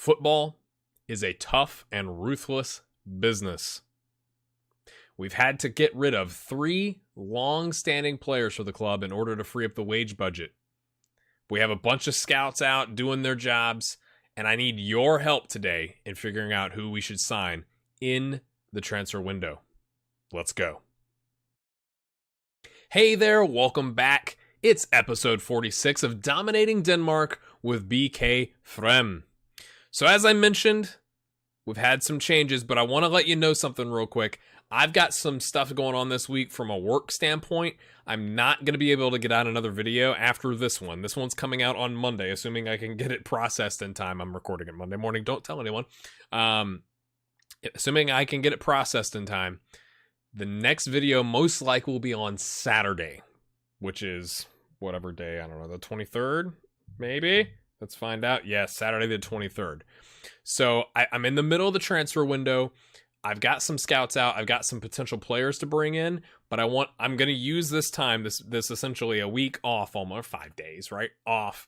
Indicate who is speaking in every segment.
Speaker 1: Football is a tough and ruthless business. We've had to get rid of 3 long-standing players for the club in order to free up the wage budget. We have a bunch of scouts out doing their jobs, and I need your help today in figuring out who we should sign in the transfer window. Let's go. Hey there, welcome back. It's episode 46 of Dominating Denmark with BK Frem. So as I mentioned, we've had some changes, but I want to let you know something real quick. I've got some stuff going on this week from a work standpoint. I'm not going to be able to get out another video after this one. This one's coming out on Monday, assuming I can get it processed in time. I'm recording it Monday morning. Don't tell anyone. Assuming I can get it processed in time, the next video most likely will be on Saturday, which is whatever day, I don't know, the 23rd, maybe? Let's find out. Yes, Saturday the 23rd. So I'm in the middle of the transfer window. I've got some scouts out. I've got some potential players to bring in, but I'm going to use this time, this essentially a week off, almost 5 days, right? Off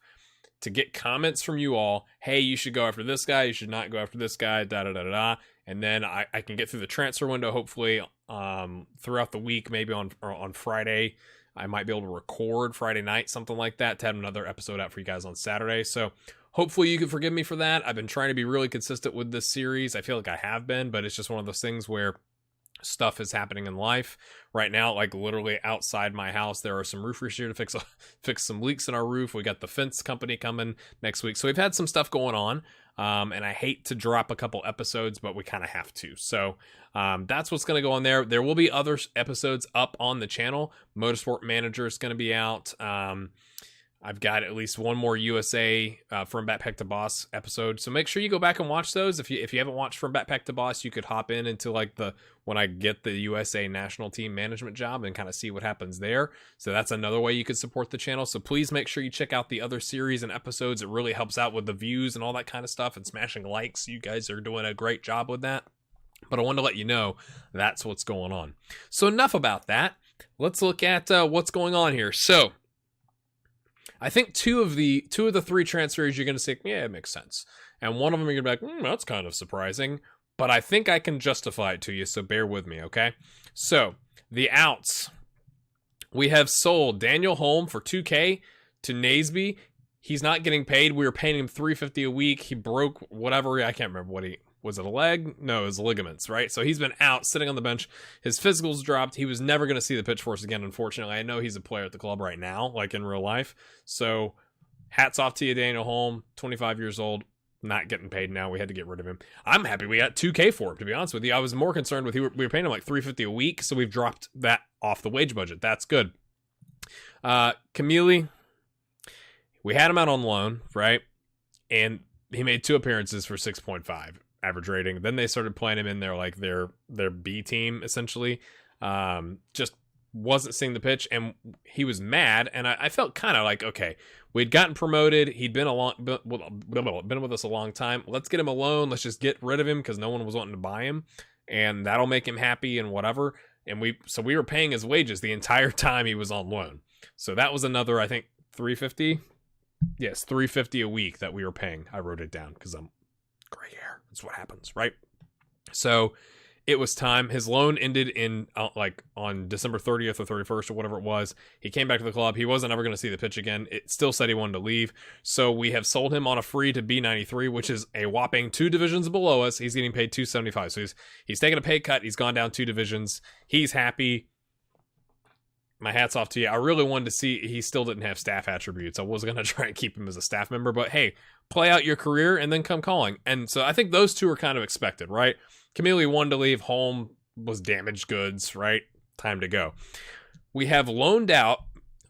Speaker 1: to get comments from you all. Hey, you should go after this guy. You should not go after this guy, da-da-da-da-da. And then I can get through the transfer window, hopefully, throughout the week, maybe on Friday. I might be able to record Friday night, something like that, to have another episode out for you guys on Saturday. So hopefully you can forgive me for that. I've been trying to be really consistent with this series. I feel like I have been, but it's just one of those things where stuff is happening in life right now. Like literally outside my house, there are some roofers here to fix some leaks in our roof. We got the fence company coming next week. So we've had some stuff going on. And I hate to drop a couple episodes, but we kind of have to. So that's what's going to go on there. There will be other episodes up on the channel. Motorsport Manager is going to be out. I've got at least one more USA From Backpack to Boss episode. So make sure you go back and watch those. If you haven't watched From Backpack to Boss, you could hop into like when I get the USA national team management job and kind of see what happens there. So that's another way you could support the channel. So please make sure you check out the other series and episodes. It really helps out with the views and all that kind of stuff and smashing likes. You guys are doing a great job with that. But I wanted to let you know that's what's going on. So enough about that. Let's look at what's going on here. So I think two of the 3 transfers you're going to say, yeah, it makes sense. And one of them you're going to be like, that's kind of surprising. But I think I can justify it to you, so bear with me, okay? So, the outs. We have sold Daniel Holm for $2K to Naseby. He's not getting paid. We were paying him $350 a week. He broke whatever. I can't remember what was it a leg? No, it was ligaments, right? So he's been out, sitting on the bench. His physicals dropped. He was never going to see the pitch for us again, unfortunately. I know he's a player at the club right now, like in real life. So hats off to you, Daniel Holm, 25 years old, not getting paid now. We had to get rid of him. I'm happy we got $2K for him, to be honest with you. I was more concerned with we were paying him like $350 a week, so we've dropped that off the wage budget. That's good. Camille, we had him out on loan, right? And he made 2 appearances for 6.5. average rating. Then they started playing him in their B team, essentially. Just wasn't seeing the pitch, and he was mad, and I felt kind of like, okay, we'd gotten promoted, he'd been with us a long time, let's get him a loan, let's just get rid of him, because no one was wanting to buy him, and that'll make him happy and whatever. And we were paying his wages the entire time he was on loan. So that was another, I think, $350. Yes, $350 a week that we were paying. I wrote it down because I'm gray hair. That's what happens, right? So it was time. His loan ended in on December 30th or 31st or whatever it was. He came back to the club. He wasn't ever going to see the pitch again. It still said he wanted to leave. So we have sold him on a free to B93, which is a whopping 2 divisions below us. He's getting paid $275. So he's taking a pay cut. He's gone down 2 divisions. He's happy. My hat's off to you. I really wanted to see, he still didn't have staff attributes. I was going to try and keep him as a staff member, but hey, play out your career and then come calling. And so I think those 2 are kind of expected, right? Camille wanted to leave. Holm was damaged goods, right? Time to go. We have loaned out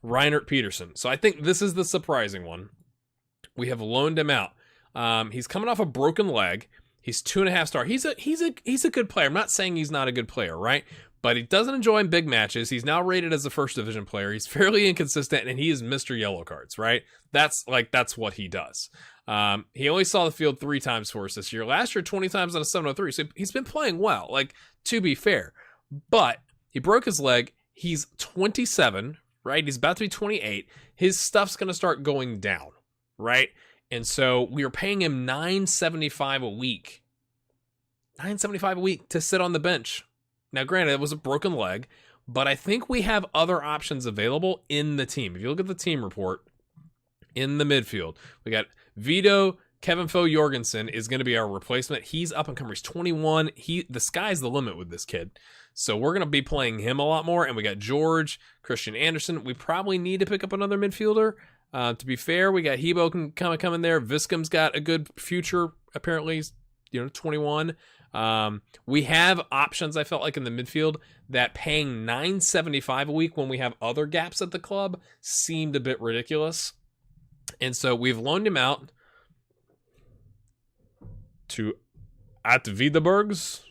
Speaker 1: Reinert Peterson. So I think this is the surprising one. We have loaned him out. He's coming off a broken leg. He's 2.5 star. He's a good player. I'm not saying he's not a good player, right? But he doesn't enjoy big matches. He's now rated as a first division player. He's fairly inconsistent, and he is Mr. Yellow Cards, right? That's what he does. He only saw the field 3 times for us this year. Last year, 20 times on a 703. So he's been playing well, to be fair. But he broke his leg. He's 27, right? He's about to be 28. His stuff's going to start going down, right? And so we were paying him $9.75 a week. $9.75 a week to sit on the bench. Now, granted, it was a broken leg, but I think we have other options available in the team. If you look at the team report, in the midfield, we got Vito. Kevin Foe Jorgensen is going to be our replacement. He's up and coming. He's 21. The sky's the limit with this kid. So we're going to be playing him a lot more. And we got George, Christian Andersen. We probably need to pick up another midfielder. To be fair, we got Hebo can come in there. Viscom's got a good future. Apparently, he's 21. We have options, I felt like, in the midfield that paying $9.75 a week when we have other gaps at the club seemed a bit ridiculous. And so we've loaned him out to at Videbergs.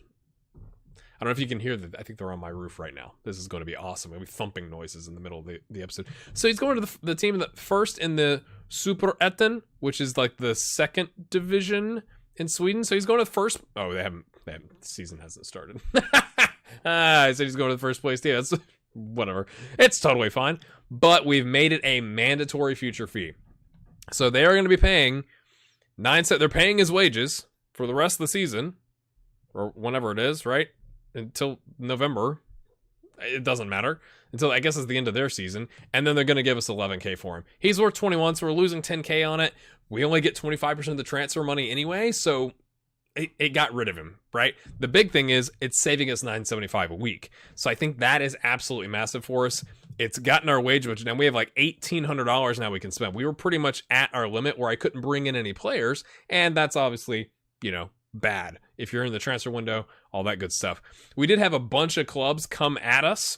Speaker 1: I don't know if you can hear that. I think they're on my roof right now. This is going to be awesome. Maybe thumping noises in the middle of the episode. So he's going to the team first in the Superettan, which is like the second division in Sweden. So he's going to the first. Oh, they haven't. The season hasn't started. I said he's going to the first place. Yeah, that's whatever. It's totally fine. But we've made it a mandatory future fee. So they are going to be paying they're paying his wages for the rest of the season, or whenever it is, right? Until November. It doesn't matter. Until, I guess, it's the end of their season. And then they're going to give us $11K for him. He's worth 21, so we're losing $10K on it. We only get 25% of the transfer money anyway, so it got rid of him, right? The big thing is it's saving us $9.75 a week. So I think that is absolutely massive for us. It's gotten our wage budget down. We have like $1,800 now we can spend. We were pretty much at our limit where I couldn't bring in any players, and that's obviously, bad. If you're in the transfer window, all that good stuff. We did have a bunch of clubs come at us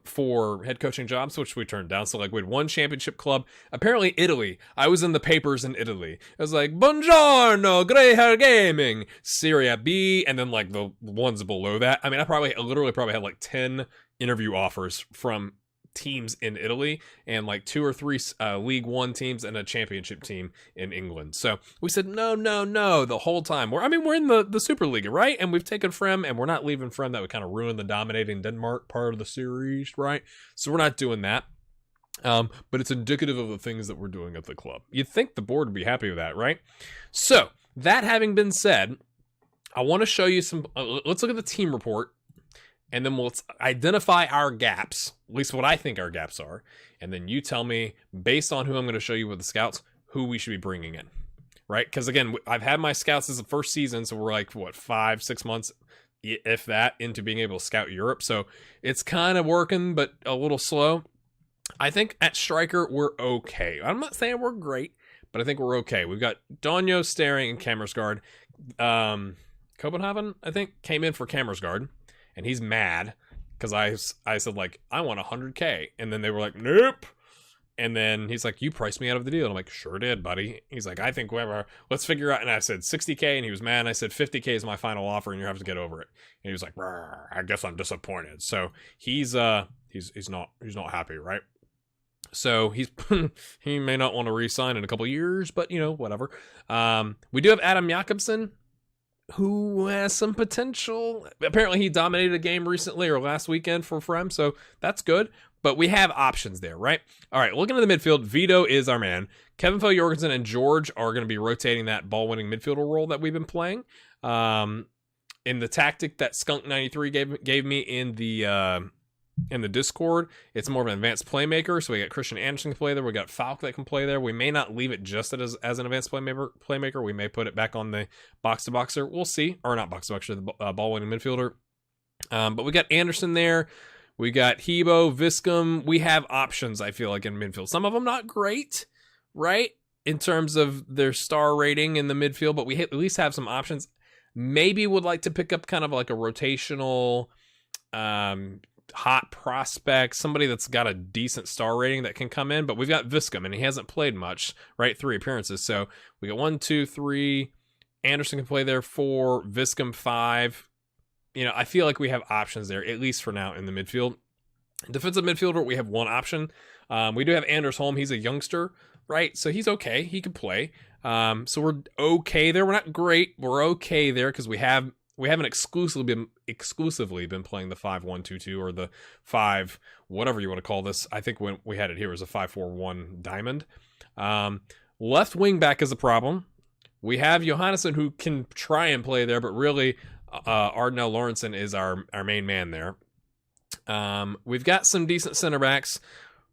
Speaker 1: for head coaching jobs, which we turned down. So like we had one championship club, apparently Italy. I was in the papers in Italy. It was like, Buongiorno, Grey Hair Gaming, Serie B, and then like the ones below that. I mean, I literally had like 10 interview offers from teams in Italy and like 2 or 3 League One teams and a championship team in England. So we said no the whole time. We're in the Super League, right? And we've taken Frem, and we're not leaving Frem. That would kind of ruin the dominating Denmark part of the series, right? So we're not doing that. But it's indicative of the things that we're doing at the club. You'd think the board would be happy with that, right? So that having been said, I want to show you some. Let's look at the team report. And then we'll identify our gaps, at least what I think our gaps are. And then you tell me, based on who I'm going to show you with the scouts, who we should be bringing in, right? Because again, I've had my scouts as the first season, so we're like, 5-6 months, if that, into being able to scout Europe. So it's kind of working, but a little slow. I think at striker, we're okay. I'm not saying we're great, but I think we're okay. We've got Donjo, Staring, and Kammersgaard. Copenhagen, I think, came in for Kammersgaard. And he's mad because I said, like, I want 100K. And then they were like, nope. And then he's like, you priced me out of the deal. And I'm like, sure did, buddy. He's like, I think whatever. Let's figure out. And I said 60K, and he was mad. And I said 50K is my final offer, and you have to get over it. And he was like, I guess I'm disappointed. So he's not happy, right? So he may not want to re-sign in a couple years, but whatever. We do have Adam Jakobsen, who has some potential. Apparently he dominated a game recently or last weekend for Frem, so that's good. But we have options there, right? All right, looking at the midfield, Vito is our man. Kevin Foe Jorgensen and George are going to be rotating that ball-winning midfielder role that we've been playing. In the tactic that Skunk93 gave me in the Discord, it's more of an advanced playmaker. So we got Christian Andersen can play there. We got Falk that can play there. We may not leave it just as an advanced playmaker. We may put it back on the box-to-boxer. We'll see. Or not box-to-boxer, the ball-winning midfielder. But we got Andersen there. We got Hebo, Viscom. We have options, I feel like, in midfield. Some of them not great, right? In terms of their star rating in the midfield. But we at least have some options. Maybe would like to pick up kind of like a rotational hot prospect, somebody that's got a decent star rating that can come in. But we've got Viscom, and he hasn't played much, right? 3 appearances. So we got 1, 2, 3. Andersen can play there 4. Viscom 5. I feel like we have options there, at least for now, in the midfield. Defensive midfielder, we have one option. We do have Anders Holm. He's a youngster, right? So he's okay. He can play. So we're okay there. We're not great. We're okay there because we haven't exclusively been playing the 5-1-2-2 or the 5 whatever you want to call this. I think when we had it here, it was a 5-4-1 diamond. Left wing back is a problem. We have Johannesson who can try and play there, but really Ardnell Lawrenson is our main man there. We've got some decent center backs.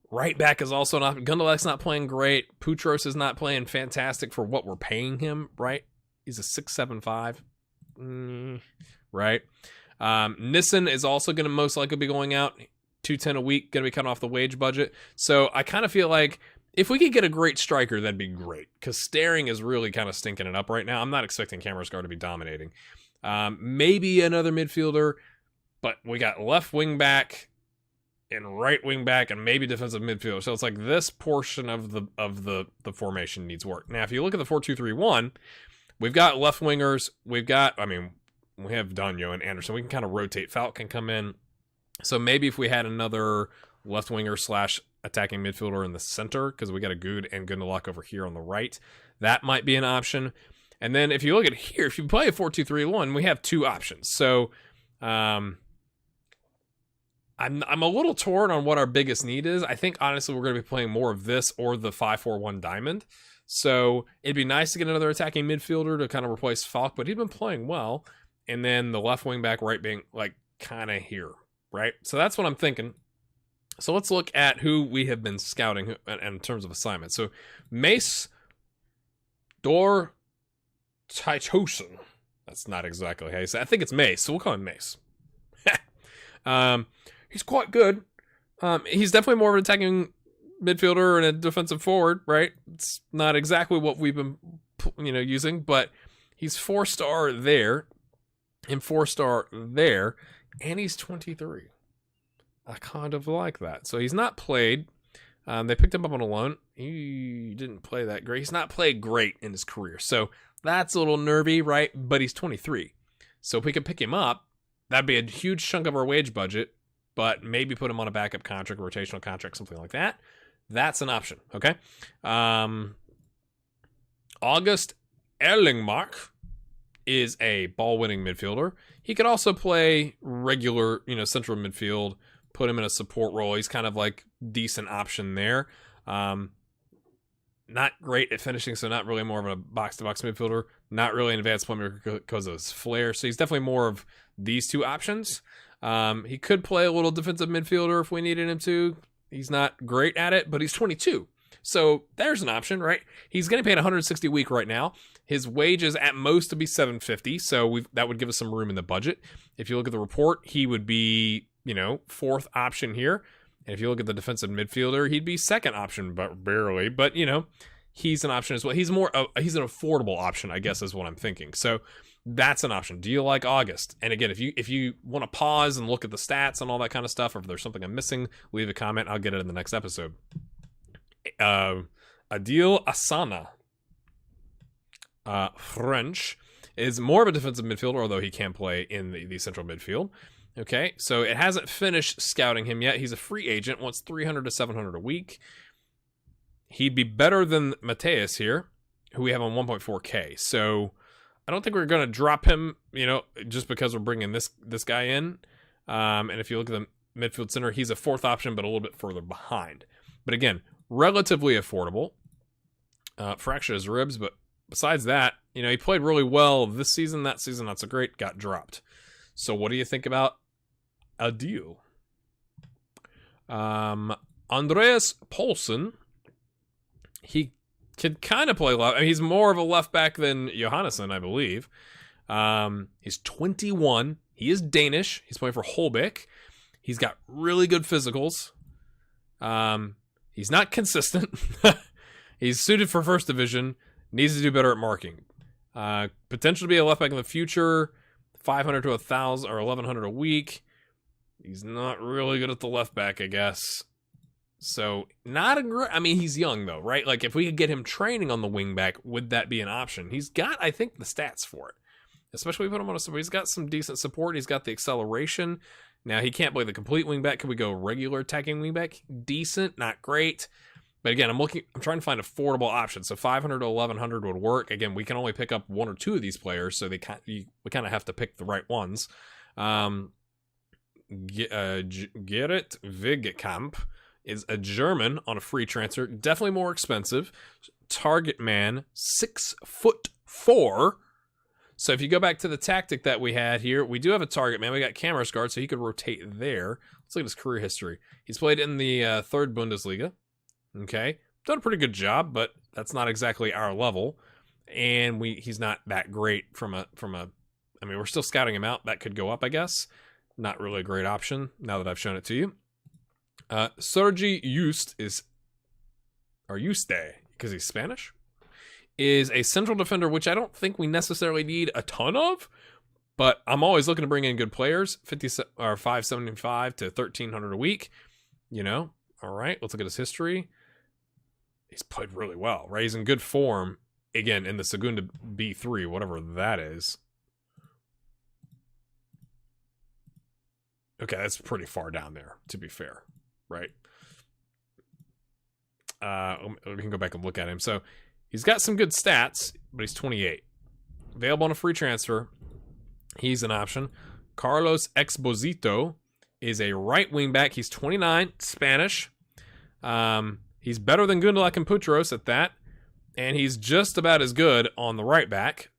Speaker 1: Right back is also not... Gundelac's not playing great. Putros is not playing fantastic for what we're paying him, right? He's a 6.75. Right? Nissen is also going to most likely be going out. $210 a week, going to be cut off the wage budget. So I kind of feel like if we could get a great striker, that'd be great. Because Staring is really kind of stinking it up right now. I'm not expecting Kammersgaard to be dominating. Maybe another midfielder, but we got left wing back and right wing back and maybe defensive midfielder. So it's like this portion of the formation needs work. Now, if you look at the 4-2-3-1, we've got left wingers. We have Danyo and Anderson. We can kind of rotate. Falk can come in. So maybe if we had another left winger / attacking midfielder in the center, because we got a Good and Gundelach over here on the right, that might be an option. And then if you look at here, if you play a 4-2-3-1, we have two options. So I'm a little torn on what our biggest need is. I think, honestly, we're going to be playing more of this or the 5-4-1 diamond. So it'd be nice to get another attacking midfielder to kind of replace Falk, but he's been playing well. And then the left wing back, right being like kind of here, right? So that's what I'm thinking. So let's look at who we have been scouting in terms of assignments. So Mace Dor Teichosen. That's not exactly how you say it. I think it's Mace, so we'll call him Mace. He's quite good. He's definitely more of an attacking midfielder and a defensive forward, right? It's not exactly what we've been, using, but he's 4-star there and 4-star there, and he's 23. I kind of like that. So he's not played. They picked him up on a loan. He didn't play that great. He's not played great in his career, so that's a little nervy, right? But he's 23. So if we could pick him up, that'd be a huge chunk of our wage budget, but maybe put him on a backup contract, rotational contract, something like that. That's an option, okay? August Erlingmark is a ball-winning midfielder. He could also play regular, central midfield, put him in a support role. He's kind of like decent option there. Not great at finishing, so not really more of a box-to-box midfielder. Not really an advanced playmaker because of his flair. So he's definitely more of these two options. He could play a little defensive midfielder if we needed him to. He's not great at it, but he's 22. So there's an option, right? He's getting paid $160 a week right now. His wages at most to be $750, so that would give us some room in the budget. If you look at the report, he would be, fourth option here. And if you look at the defensive midfielder, he'd be second option, but barely. But, he's an option as well. He's an affordable option, I guess, is what I'm thinking. So that's an option. Do you like August? And again, if you want to pause and look at the stats and all that kind of stuff, or if there's something I'm missing, leave a comment. I'll get it in the next episode. Adil Asana, French, is more of a defensive midfielder, although he can play in the central midfield. Okay, so it hasn't finished scouting him yet. He's a free agent, wants $300 to $700 a week. He'd be better than Mateus here, who we have on 1.4K. So I don't think we're going to drop him, just because we're bringing this guy in. And if you look at the midfield center, he's a fourth option, but a little bit further behind. But again, relatively affordable. Fractured his ribs, but besides that, he played really well this season. That season, not so great. Got dropped. So what do you think about Adil? Andreas Poulsen. He can kind of play left. I mean, he's more of a left back than Johannesson, I believe. He's 21. He is Danish. He's playing for Holbæk. He's got really good physicals. He's not consistent. He's suited for first division. Needs to do better at marking. Potentially be a left back in the future. 500 to 1,000 or 1,100 a week. He's not really good at the left back, I guess. So not a great. I mean, he's young though, right? Like if we could get him training on the wing back, would that be an option? He's got, I think, the stats for it. Especially if we put him on a support. He's got some decent support. He's got the acceleration. Now he can't play the complete wing back. Could we go regular attacking wing back? Decent, not great. But again, I'm trying to find affordable options. So 500 to 1,100 would work. Again, we can only pick up one or two of these players, so we kind of have to pick the right ones. Gerrit Vigkamp is a German on a free transfer. Definitely more expensive. Target man, 6'4". So if you go back to the tactic that we had here, we do have a target man. We got Cameras guard, so he could rotate there. Let's look at his career history. He's played in the third Bundesliga. Okay. Done a pretty good job, but that's not exactly our level. And he's not that great from a I mean, we're still scouting him out. That could go up, I guess. Not really a great option now that I've shown it to you. Sergi Juste because he's Spanish, is a central defender, which I don't think we necessarily need a ton of, but I'm always looking to bring in good players. 575 to 1,300 a week. You know, all right. Let's look at his history. He's played really well, right? He's in good form again in the Segunda B3, whatever that is. Okay, that's pretty far down there, to be fair, right? We can go back and look at him. So he's got some good stats, but he's 28. Available on a free transfer. He's an option. Carlos Exposito is a right wing back. He's 29, Spanish. He's better than Gundelach and Putros at that. And he's just about as good on the right back.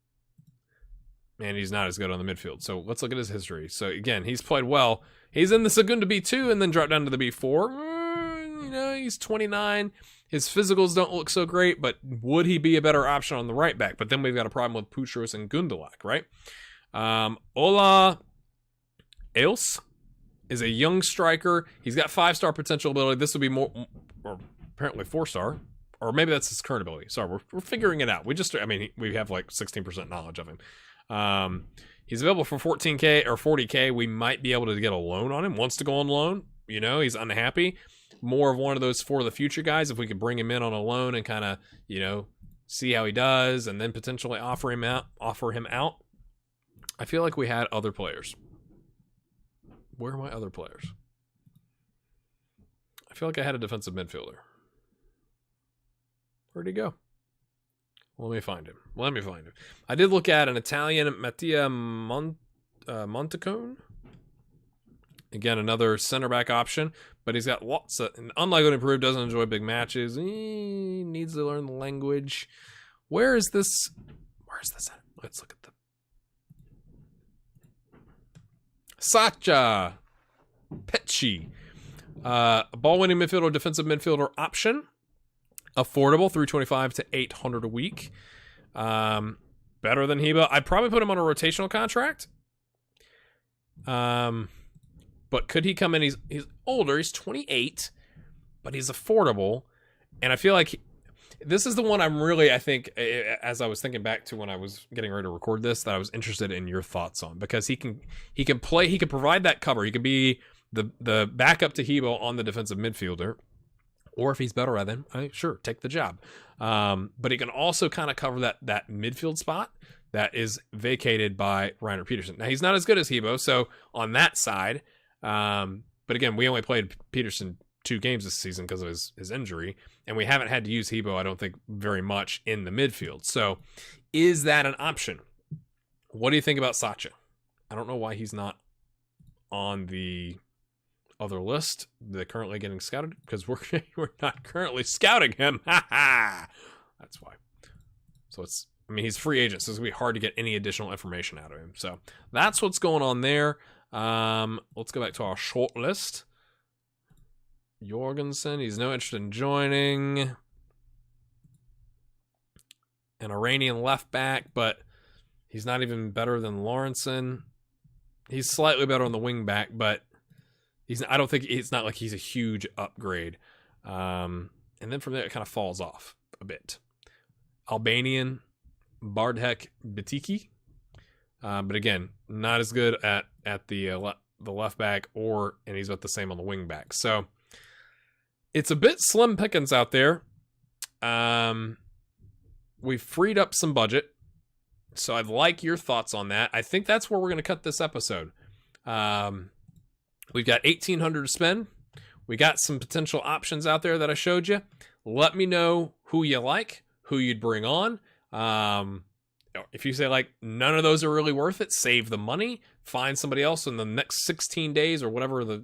Speaker 1: And he's not as good on the midfield. So let's look at his history. So again, he's played well. He's in the Segunda B2 and then dropped down to the B4. You know, he's 29. His physicals don't look so great, but would he be a better option on the right back? But then we've got a problem with Putros and Gundelach, right? Ola Eils is a young striker. He's got 5-star potential ability. This would be more, or apparently 4-star. Or maybe that's his current ability. Sorry, we're figuring it out. We have like 16% knowledge of him. He's available for 14K or 40K. We might be able to get a loan on him. Wants to go on loan. You know, he's unhappy. More of one of those for the future guys. If we could bring him in on a loan and kind of, you know, see how he does and then potentially offer him out. I feel like we had other players. Where are my other players? I feel like I had a defensive midfielder. Where'd he go? Let me find him. I did look at an Italian, Mattia Montecone. Again, another center back option, but he's got lots of, unlike what improved, doesn't enjoy big matches. He needs to learn the language. Where is this at? Let's look at the Sacha Pecci. Ball-winning midfielder, defensive midfielder option. Affordable, 325 to 800 a week. Better than Heba. I'd probably put him on a rotational contract. But could he come in? He's older. He's 28, but he's affordable. And I feel like this is the one I think, as I was thinking back to when I was getting ready to record this, that I was interested in your thoughts on, because he can provide that cover. He could be the backup to Hebo on the defensive midfielder. Or if he's better at him, sure, take the job. But he can also kind of cover that midfield spot that is vacated by Reiner Peterson. Now, he's not as good as Hebo, so on that side, but again, we only played Peterson 2 games this season because of his injury, and we haven't had to use Hebo, I don't think, very much in the midfield. So is that an option? What do you think about Sacha? I don't know why he's not on the other list. They're currently getting scouted because we're not currently scouting him. That's why. So he's free agent, so it's gonna be hard to get any additional information out of him. So that's what's going on there. Let's go back to our short list. Jorgensen, he's no interest in joining. An Iranian left back, but he's not even better than Lawrenson. He's slightly better on the wing back, but I don't think it's not like he's a huge upgrade. And then from there, it kind of falls off a bit. Albanian, Bardhek Bitiki. But again, not as good at the left back, and he's about the same on the wing back. So it's a bit slim pickings out there. We've freed up some budget. So I'd like your thoughts on that. I think that's where we're going to cut this episode. We've got $1,800 to spend. We got some potential options out there that I showed you. Let me know who you like, who you'd bring on. if you say like none of those are really worth it, save the money, find somebody else in the next 16 days or whatever the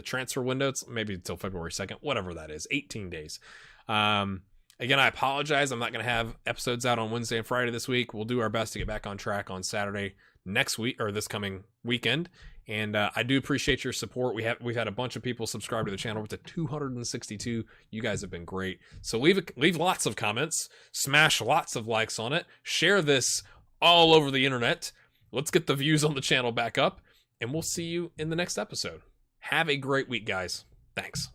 Speaker 1: transfer window, it's maybe until February 2nd, whatever that is, 18 days. Again, I apologize. I'm not going to have episodes out on Wednesday and Friday this week. We'll do our best to get back on track on Saturday next week, or this coming weekend. And I do appreciate your support. We've had a bunch of people subscribe to the channel, up to 262. You guys have been great. So leave lots of comments, smash lots of likes on it, share this all over the internet. Let's get the views on the channel back up, and we'll see you in the next episode. Have a great week, guys. Thanks.